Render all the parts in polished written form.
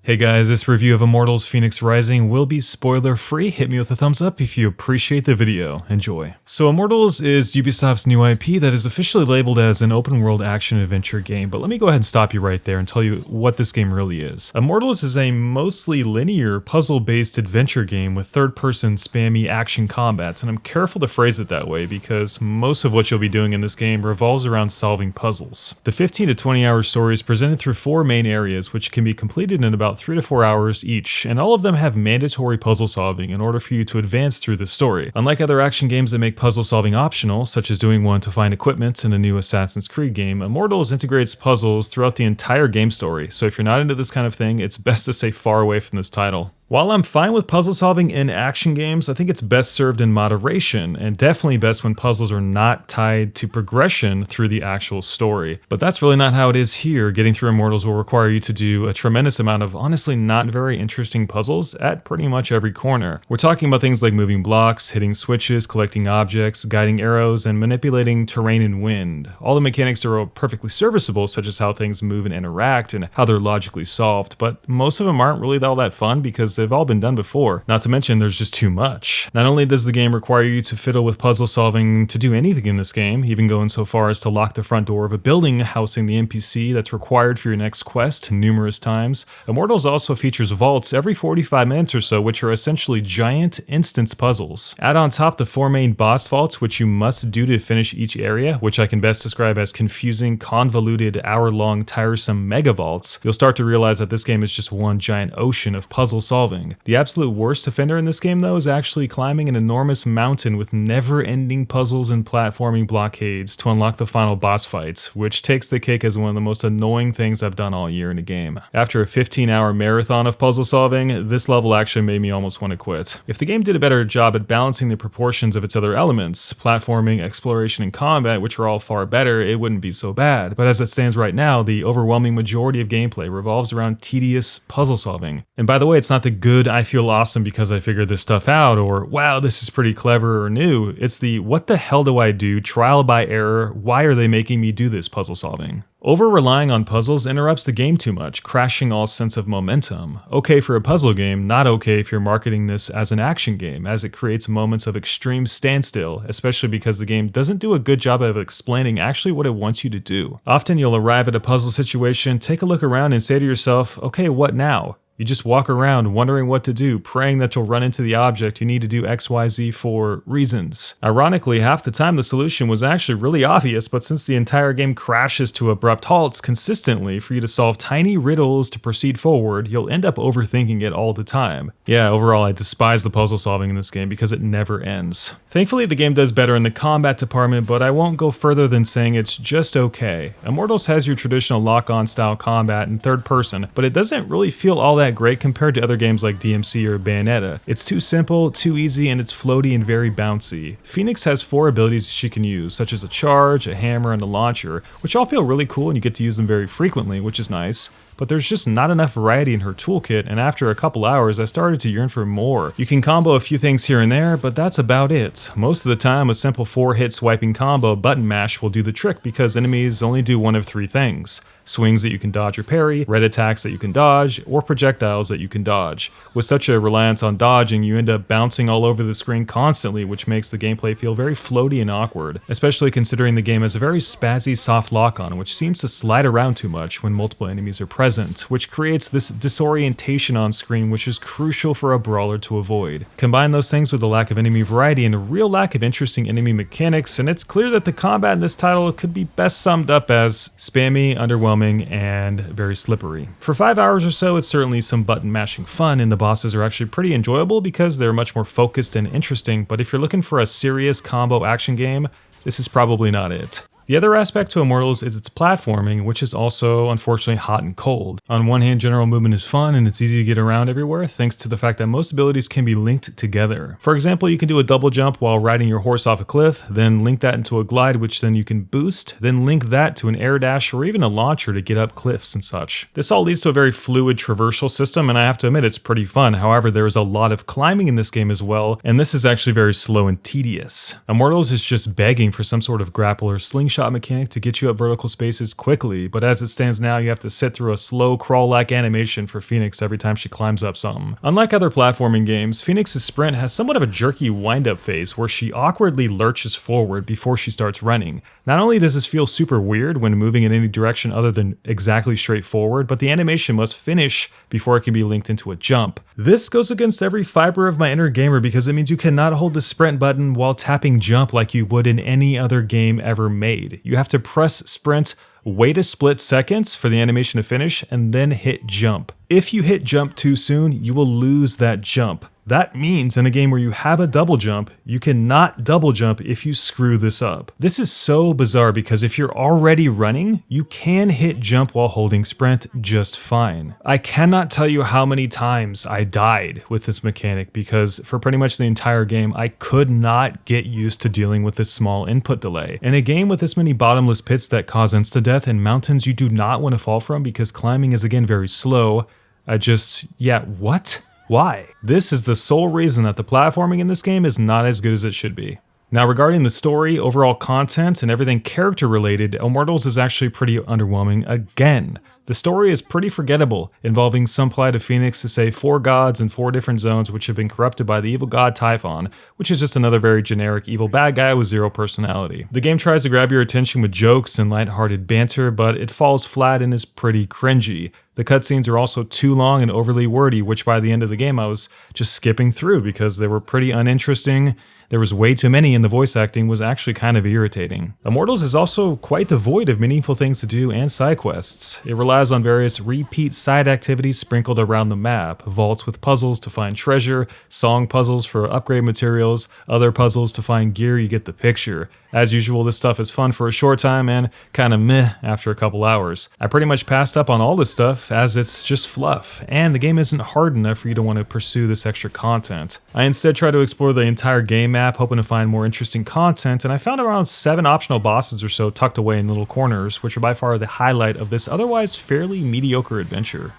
Hey guys, this review of Immortals Fenyx Rising will be spoiler free. Hit me with a thumbs up if you appreciate the video. Enjoy. So Immortals is Ubisoft's new IP that is officially labeled as an open world action adventure game, but let me go ahead and stop you right there and tell you what this game really is. Immortals is a mostly linear puzzle-based adventure game with third-person spammy action combats, and I'm careful to phrase it that way because most of what you'll be doing in this game revolves around solving puzzles. The 15 to 20 hour story is presented through 4 main areas, which can be completed in about 3 to 4 hours each, and all of them have mandatory puzzle solving in order for you to advance through the story. Unlike other action games that make puzzle solving optional, such as doing one to find equipment in a new Assassin's Creed game, Immortals integrates puzzles throughout the entire game story, so if you're not into this kind of thing, it's best to stay far away from this title. While I'm fine with puzzle solving in action games, I think it's best served in moderation, and definitely best when puzzles are not tied to progression through the actual story. But that's really not how it is here. Getting through Immortals will require you to do a tremendous amount of honestly not very interesting puzzles at pretty much every corner. We're talking about things like moving blocks, hitting switches, collecting objects, guiding arrows, and manipulating terrain and wind. All the mechanics are perfectly serviceable, such as how things move and interact and how they're logically solved, but most of them aren't really all that fun because they've all been done before. Not to mention there's just too much. Not only does the game require you to fiddle with puzzle solving to do anything in this game, even going so far as to lock the front door of a building housing the NPC that's required for your next quest numerous times, Immortals also features vaults every 45 minutes or so, which are essentially giant instance puzzles. Add on top the 4 main boss vaults, which you must do to finish each area, which I can best describe as confusing, convoluted, hour-long, tiresome mega vaults. You'll start to realize that this game is just one giant ocean of puzzle solving. The absolute worst offender in this game, though, is actually climbing an enormous mountain with never-ending puzzles and platforming blockades to unlock the final boss fight, which takes the cake as one of the most annoying things I've done all year in a game. After a 15-hour marathon of puzzle solving, this level actually made me almost want to quit. If the game did a better job at balancing the proportions of its other elements, platforming, exploration, and combat, which are all far better, it wouldn't be so bad. But as it stands right now, the overwhelming majority of gameplay revolves around tedious puzzle solving. And by the way, it's not the good I feel awesome because I figured this stuff out, or wow, this is pretty clever or new. It's the what the hell do I do, trial by error, why are they making me do this puzzle solving? Over-relying on puzzles interrupts the game too much, crashing all sense of momentum. Okay for a puzzle game, not okay if you're marketing this as an action game, as it creates moments of extreme standstill, especially because the game doesn't do a good job of explaining actually what it wants you to do. Often you'll arrive at a puzzle situation, take a look around and say to yourself, okay, what now? You just walk around wondering what to do, praying that you'll run into the object you need to do XYZ for reasons. Ironically, half the time the solution was actually really obvious, but since the entire game crashes to abrupt halts consistently for you to solve tiny riddles to proceed forward, you'll end up overthinking it all the time. Yeah, overall I despise the puzzle solving in this game because it never ends. Thankfully the game does better in the combat department, but I won't go further than saying it's just okay. Immortals has your traditional lock-on style combat in third person, but it doesn't really feel all that great compared to other games like DMC or Bayonetta. It's too simple, too easy, and it's floaty and very bouncy. Fenyx has 4 abilities she can use, such as a charge, a hammer, and a launcher, which all feel really cool and you get to use them very frequently, which is nice. But there's just not enough variety in her toolkit, and after a couple hours I started to yearn for more. You can combo a few things here and there, but that's about it. Most of the time a simple 4-hit swiping combo button mash will do the trick because enemies only do one of 3 things. Swings that you can dodge or parry, red attacks that you can dodge, or projectiles that you can dodge. With such a reliance on dodging, you end up bouncing all over the screen constantly, which makes the gameplay feel very floaty and awkward, especially considering the game has a very spazzy soft lock-on, which seems to slide around too much when multiple enemies are present, which creates this disorientation on screen which is crucial for a brawler to avoid. Combine those things with a lack of enemy variety and a real lack of interesting enemy mechanics, and it's clear that the combat in this title could be best summed up as spammy, underwhelming, and very slippery. For 5 hours or so, it's certainly some button mashing fun, and the bosses are actually pretty enjoyable because they're much more focused and interesting, but if you're looking for a serious combo action game, this is probably not it. The other aspect to Immortals is its platforming, which is also unfortunately hot and cold. On one hand, general movement is fun and it's easy to get around everywhere thanks to the fact that most abilities can be linked together. For example, you can do a double jump while riding your horse off a cliff, then link that into a glide which then you can boost, then link that to an air dash or even a launcher to get up cliffs and such. This all leads to a very fluid traversal system, and I have to admit it's pretty fun. However, there is a lot of climbing in this game as well, and this is actually very slow and tedious. Immortals is just begging for some sort of grapple or slingshot one-shot mechanic to get you up vertical spaces quickly, but as it stands now, you have to sit through a slow crawl-like animation for Fenyx every time she climbs up something. Unlike other platforming games, Fenyx's sprint has somewhat of a jerky wind-up phase where she awkwardly lurches forward before she starts running. Not only does this feel super weird when moving in any direction other than exactly straight forward, but the animation must finish before it can be linked into a jump. This goes against every fiber of my inner gamer because it means you cannot hold the sprint button while tapping jump like you would in any other game ever made. You have to press sprint, wait a split seconds for the animation to finish, and then hit jump. If you hit jump too soon, you will lose that jump. That means in a game where you have a double jump, you cannot double jump if you screw this up. This is so bizarre because if you're already running, you can hit jump while holding sprint just fine. I cannot tell you how many times I died with this mechanic because for pretty much the entire game, I could not get used to dealing with this small input delay. In a game with this many bottomless pits that cause insta-death and mountains you do not want to fall from because climbing is again very slow, what? Why? This is the sole reason that the platforming in this game is not as good as it should be. Now regarding the story, overall content, and everything character related, Immortals is actually pretty underwhelming again. The story is pretty forgettable, involving some plight of Fenyx to save 4 gods in 4 different zones which have been corrupted by the evil god Typhon, which is just another very generic evil bad guy with zero personality. The game tries to grab your attention with jokes and lighthearted banter, but it falls flat and is pretty cringy. The cutscenes are also too long and overly wordy, which by the end of the game I was just skipping through because they were pretty uninteresting. There was way too many and the voice acting was actually kind of irritating. Immortals is also quite devoid of meaningful things to do and side quests. It relies on various repeat side activities sprinkled around the map, vaults with puzzles to find treasure, song puzzles for upgrade materials, other puzzles to find gear. You get the picture. As usual, this stuff is fun for a short time and kinda meh after a couple hours. I pretty much passed up on all this stuff as it's just fluff, and the game isn't hard enough for you to want to pursue this extra content. I instead try to explore the entire game map, hoping to find more interesting content, and I found around 7 optional bosses or so tucked away in little corners, which are by far the highlight of this otherwise fairly mediocre adventure.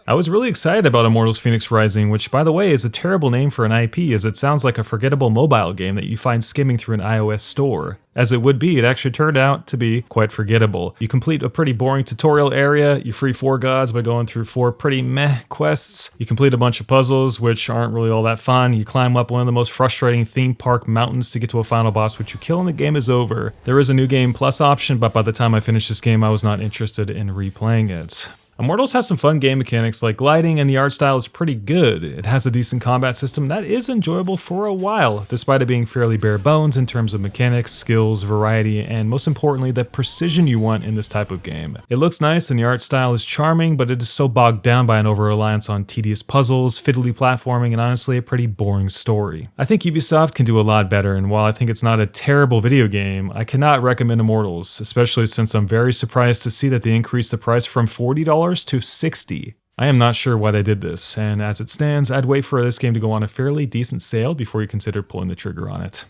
I was really excited about Immortals Fenyx Rising, which by the way is a terrible name for an IP as it sounds like a forgettable mobile game that you find skimming through an iOS store. As it would be, it actually turned out to be quite forgettable. You complete a pretty boring tutorial area, you free 4 gods by going through 4 pretty meh quests, you complete a bunch of puzzles which aren't really all that fun, you climb up one of the most frustrating theme park mountains to get to a final boss which you kill and the game is over. There is a new game plus option, but by the time I finished this game I was not interested in replaying it. Immortals has some fun game mechanics like gliding and the art style is pretty good. It has a decent combat system that is enjoyable for a while, despite it being fairly bare bones in terms of mechanics, skills, variety, and most importantly, the precision you want in this type of game. It looks nice and the art style is charming, but it is so bogged down by an over-reliance on tedious puzzles, fiddly platforming, and honestly a pretty boring story. I think Ubisoft can do a lot better, and while I think it's not a terrible video game, I cannot recommend Immortals, especially since I'm very surprised to see that they increased the price from $40 to $60. I am not sure why they did this, and as it stands, I'd wait for this game to go on a fairly decent sale before you consider pulling the trigger on it.